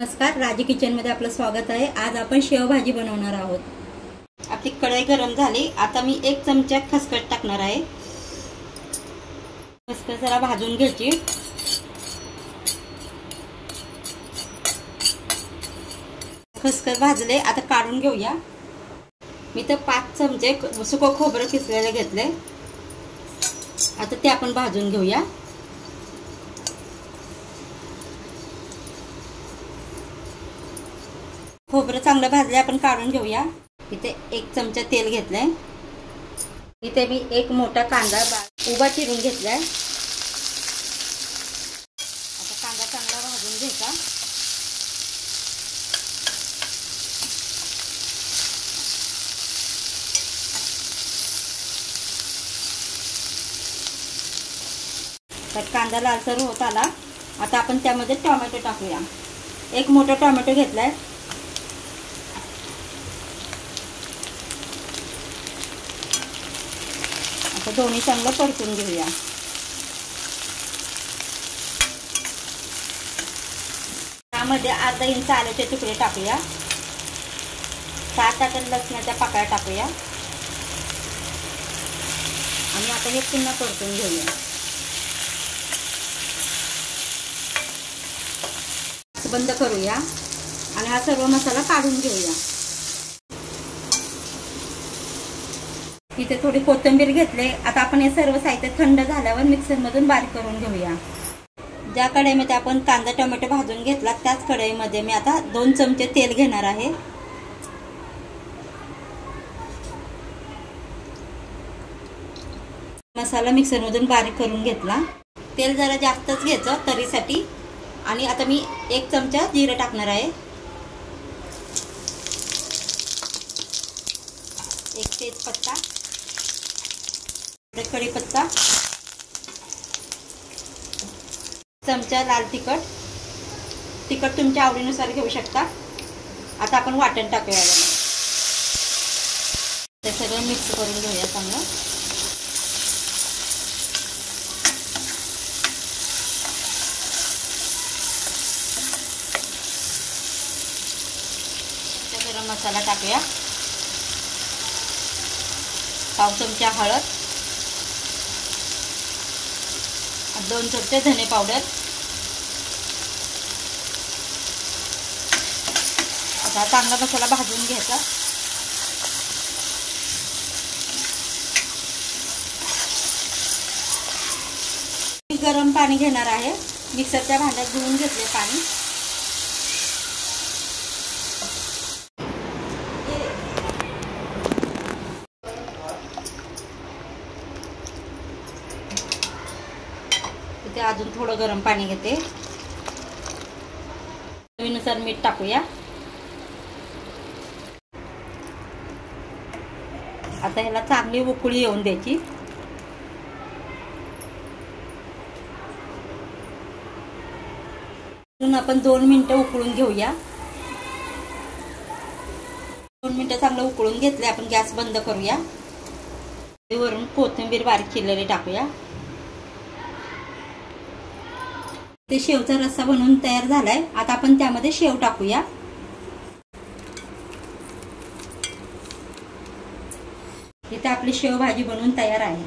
नमस्कार, राजी किचनमध्ये आपलं स्वागत आहे। आज आपण शेवभाजी बनवणार आहोत। आपली कढई गरम झाली। आता मी 1 चमचा खसखस टाकणार आहे। खसखस जरा भाजून घ्यायची। खसखस भाजले, आता काढून घेऊया। मी तर 5 चमचे सुकं खोबरं किसलेलं घेतले। आता ते आपण भाजून घेऊया। खोबरं चांगलं भाजले, आपण काढून घेऊया। इथे 1 चमचा तेल घेतलंय। इथे मी 1 मोठा कांदा उभा चिरून घेतलाय। आता कांदा चांगला भाजून घ्यायचा। तर कांदा लालसर होत आला। आता आपण त्यामध्ये टोमॅटो टाकूया। 1 मोठा टोमॅटो घेतलाय। आता दोन्ही चांगलं परतून घेऊया। त्यामध्ये अर्धा इंच आल्याचे तुकडे टाकूया। 7-8 लसणाच्या पाकळ्या टाकूया आणि आता हे पुन्हा परतून घेऊया। बंद करूया आणि हा सर्व मसाला काढून घेऊया। इथे थोडी कोथिंबीर घेतले। आता आपण हे सर्व साहित्य थंड झाल्यावर मिक्सर मधून बारीक करून घेऊया। ज्या कढईमध्ये आपण कांदा टोमॅटो भाजून घेतला त्याच कढईमध्ये मी आता 2 चमचे तेल घेणार आहे। मसाला मिक्सर मधून बारीक करून घेतला। तेल जरा जास्तच घ्यायचं तरीसाठी। आणि आता मी 1 चमचा जिरं टाकणार आहे। 1 तेजपत्ता, कढीपत्ता, चमचा लाल तिखट। तिखट तुमच्या आवडीनुसार घेऊ शकता। आता आपण वाटण टाकूया। ते सगळं मिक्स करून घेऊया चांगलं। गरम मसाला टाकूया। 1/2 चमचा हळद, 2 चमचे धने पावडर। आता चांगला मसाला भाजून घ्यायचा। मी गरम पाणी घेणार आहे। मिक्सरच्या भांड्यात धुवून घेतले पाणी। इथे अजून थोडं गरम पाणी घेते। चवीनुसार मीठ टाकूया। आता ह्याला चांगली उकळी येऊन द्यायची। आपण 2 मिनिटं उकळून घेऊया। 2 मिनिटं चांगलं उकळून घेतले। आपण गॅस बंद करूया। वरून कोथिंबीर बारीक चिरलेली टाकूया। ते शेवचा रस्सा बनवून तयार झालाय। आता आपण त्यामध्ये शेव टाकूया। इथे आपली शेव भाजी बनवून तयार आहे।